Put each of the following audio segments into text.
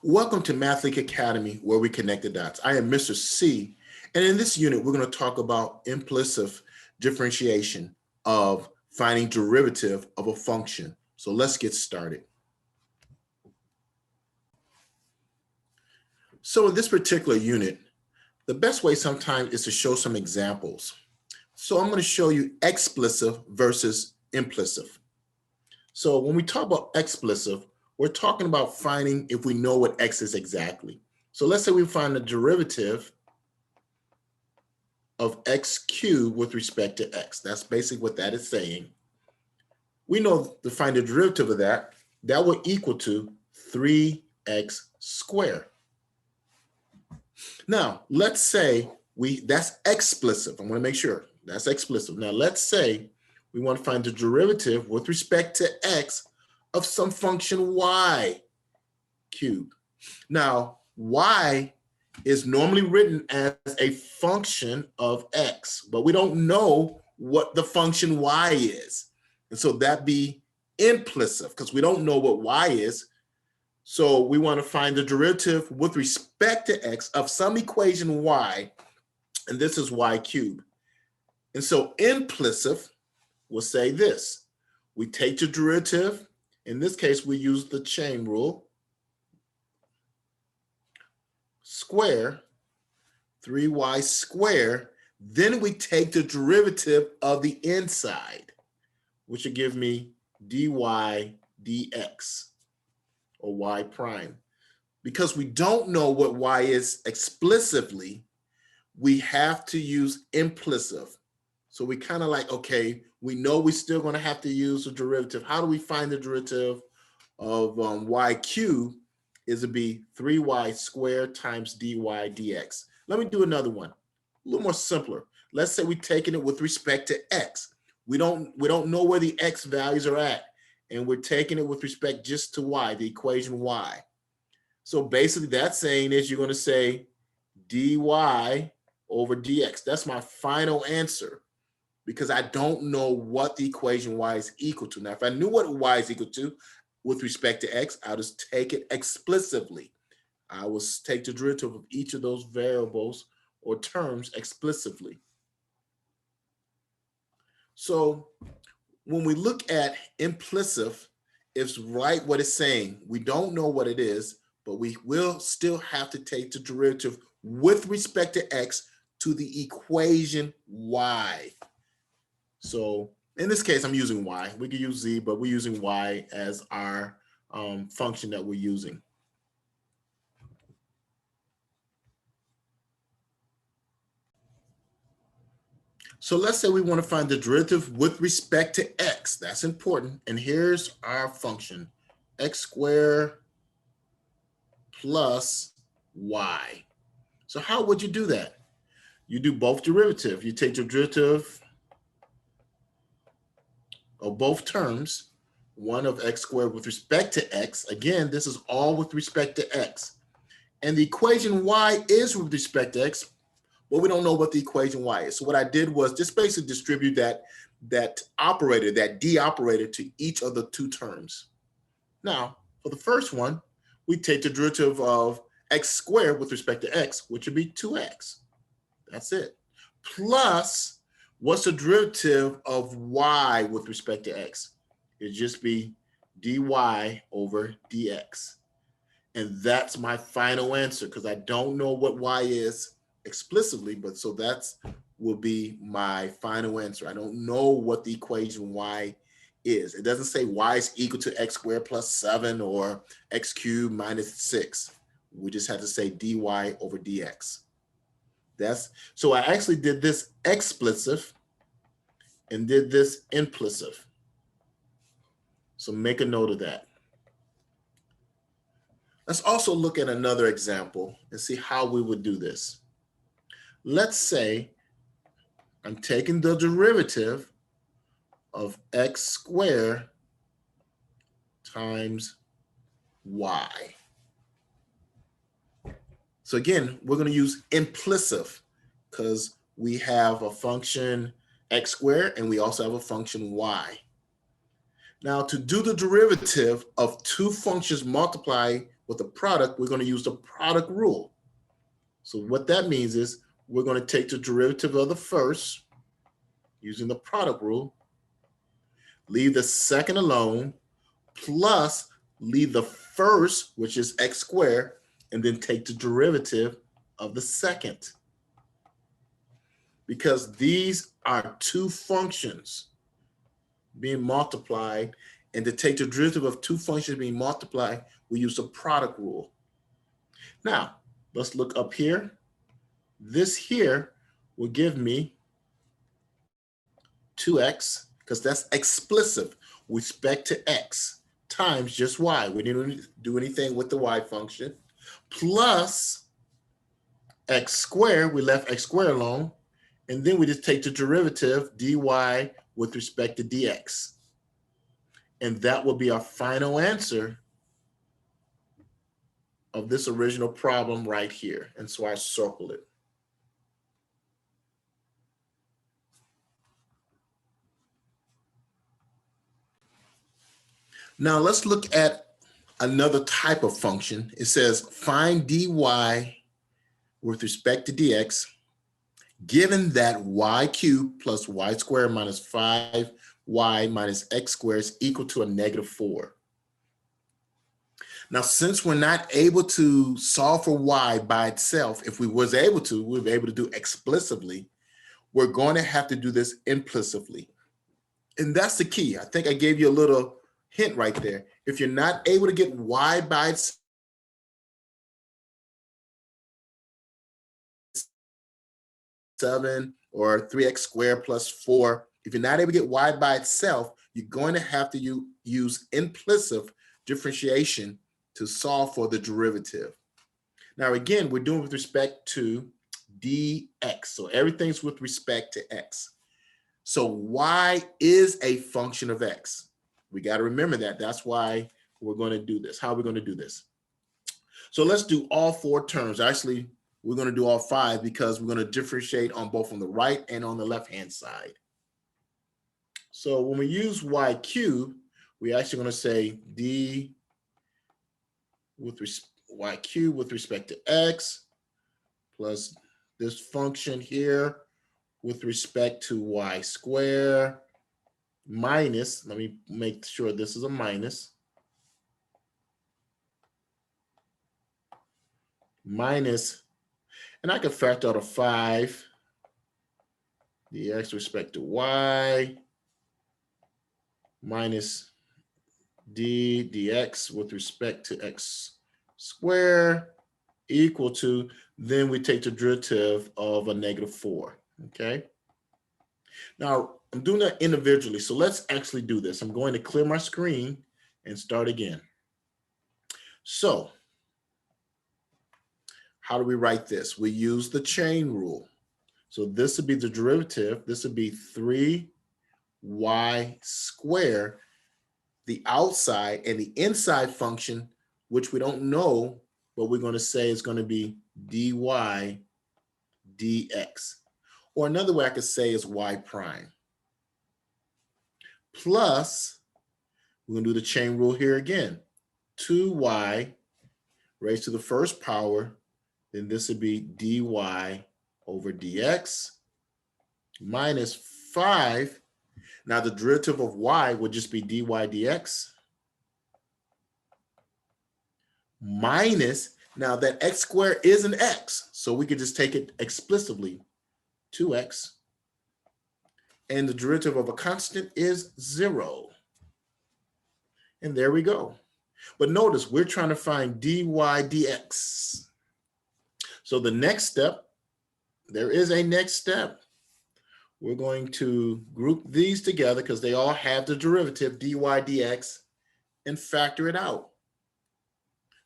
Welcome to Mathlink Academy, where we connect the dots. I am Mr. C, and in this unit, we're going to talk about implicit differentiation of finding derivative of a function. So let's get started. So in this particular unit, the best way sometimes is to show some examples. So I'm going to show you explicit versus implicit. So when we talk about explicit, we're talking about finding if we know what x is exactly. So let's say we find the derivative of x cubed with respect to x. That's basically what that is saying. We know to find the derivative of that, that will equal to 3x squared. Now, let's say that's explicit. I want to make sure that's explicit. Now, let's say we want to find the derivative with respect to x of some function y cubed. Now, y is normally written as a function of x, but we don't know what the function y is. And so that'd be implicit because we don't know what y is. So we want to find the derivative with respect to x of some equation y, and this is y cubed. And so implicit will say this. We take the derivative. In this case, we use the chain rule. Square 3y squared. Then we take the derivative of the inside, which will give me dy dx, or y prime. Because we don't know what y is explicitly, we have to use implicit. So we kind of like, okay, we know we're still going to have to use the derivative. How do we find the derivative of y cubed? Is to be 3y squared times dy dx. Let me do another one, a little more simpler. Let's say we're taking it with respect to x. We don't know where the x values are at, and we're taking it with respect just to y, the equation y. So basically that's saying is you're going to say dy over dx. That's my final answer, because I don't know what the equation y is equal to. Now, if I knew what y is equal to with respect to x, I'll just take it explicitly. I will take the derivative of each of those variables or terms explicitly. So when we look at implicit, it's right what it's saying. We don't know what it is, but we will still have to take the derivative with respect to x to the equation y. So in this case, I'm using y. We could use z, but we're using y as our function that we're using. So let's say we want to find the derivative with respect to x. That's important. And here's our function, x squared plus y. So how would you do that? You do both derivative. You take the derivative of both terms, one of x squared with respect to x. Again, this is all with respect to x. And the equation y is with respect to x, but we don't know what the equation y is. So what I did was just basically distribute that operator, that d operator, to each of the two terms. Now, for the first one, we take the derivative of x squared with respect to x, which would be 2x. That's it. Plus, what's the derivative of y with respect to x? It'd just be dy over dx. And that's my final answer, because I don't know what y is explicitly, but so that's will be my final answer. I don't know what the equation y is. It doesn't say y is equal to x squared plus 7 or x cubed minus 6. We just have to say dy over dx. So I actually did this explicit and did this implicit. So make a note of that. Let's also look at another example and see how we would do this. Let's say I'm taking the derivative of x squared times y. So again, we're going to use implicit because we have a function x squared and we also have a function y. Now, to do the derivative of two functions multiplied with a product, we're going to use the product rule. So what that means is we're going to take the derivative of the first using the product rule, leave the second alone, plus leave the first, which is x squared, and then take the derivative of the second. Because these are two functions being multiplied, and to take the derivative of two functions being multiplied, we use the product rule. Now, let's look up here. This here will give me 2x, because that's explicit with respect to x, times just y. We didn't do anything with the y function, plus x squared, we left x squared alone, and then we just take the derivative dy with respect to dx. And that will be our final answer of this original problem right here. And so I circled it. Now let's look at another type of function. It says find dy with respect to dx, given that y cubed plus y squared minus 5y minus x squared is equal to a -4. Now, since we're not able to solve for y by itself, if we was able to, we'd be able to do explicitly, we're going to have to do this implicitly. And that's the key. I think I gave you a little hint right there. If you're not able to get y by itself, 7 or 3x squared plus 4, if you're not able to get y by itself, you're going to have to use implicit differentiation to solve for the derivative. Now, again, we're doing with respect to dx. So everything's with respect to x. So y is a function of x. We got to remember that. That's why we're going to do this. How are we going to do this? So let's do all 4 terms. Actually, we're going to do all 5 because we're going to differentiate on both on the right and on the left-hand side. So when we use y cubed, we're actually going to say d with y cubed with respect to x plus this function here with respect to y squared minus, let me make sure this is a minus, minus, and I can factor out a 5 dx with respect to y minus d dx with respect to x squared equal to, then we take the derivative of a -4, okay? Now, I'm doing that individually, so let's actually do this. I'm going to clear my screen and start again. So, how do we write this? We use the chain rule. So this would be the derivative. This would be 3y squared, the outside, and the inside function, which we don't know, but we're going to say is going to be dy dx. Or another way I could say is y prime. Plus, we're going to do the chain rule here again. 2y raised to the first power, then this would be dy over dx minus 5. Now the derivative of y would just be dy dx minus, now that x squared is an x, so we could just take it explicitly, 2x, and the derivative of a constant is 0. And there we go. But notice we're trying to find dy dx. So the next step, there is a next step. We're going to group these together because they all have the derivative dy dx and factor it out.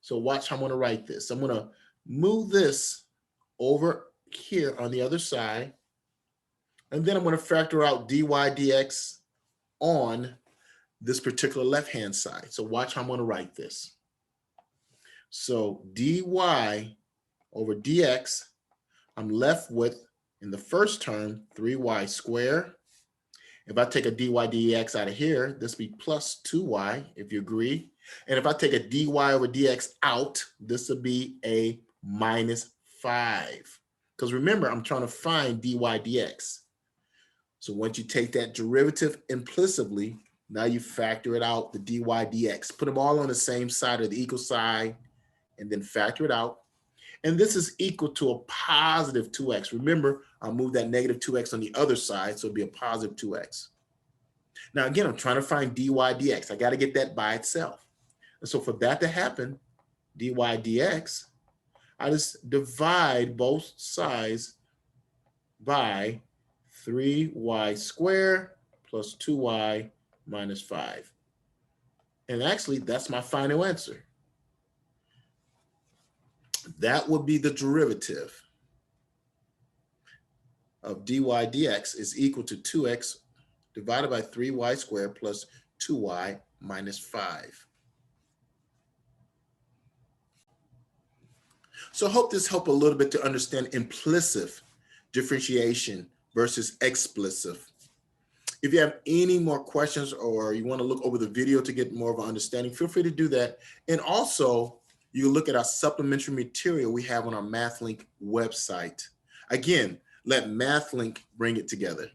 So watch how I'm going to write this. I'm going to move this over here on the other side, and then I'm going to factor out dy dx on this particular left-hand side. So watch how I'm going to write this. So dy over dx, I'm left with, in the first term, 3y squared. If I take a dy dx out of here, this would be plus 2y, if you agree. And if I take a dy over dx out, this will be a minus 5. Because remember, I'm trying to find dy dx. So once you take that derivative implicitly, now you factor it out, the dy dx. Put them all on the same side of the equal sign, and then factor it out. And this is equal to a positive 2x. Remember, I'll move that negative 2x on the other side, so it'll be a positive 2x. Now, again, I'm trying to find dy dx. I got to get that by itself. And so for that to happen, dy dx, I just divide both sides by 3y squared plus 2y minus 5. And actually, that's my final answer. That would be the derivative of dy dx is equal to 2x divided by 3y squared plus 2y minus 5. So I hope this helped a little bit to understand implicit differentiation versus explicit. If you have any more questions or you want to look over the video to get more of an understanding, feel free to do that. And also, you can look at our supplementary material we have on our Mathlink website. Again, let Mathlink bring it together.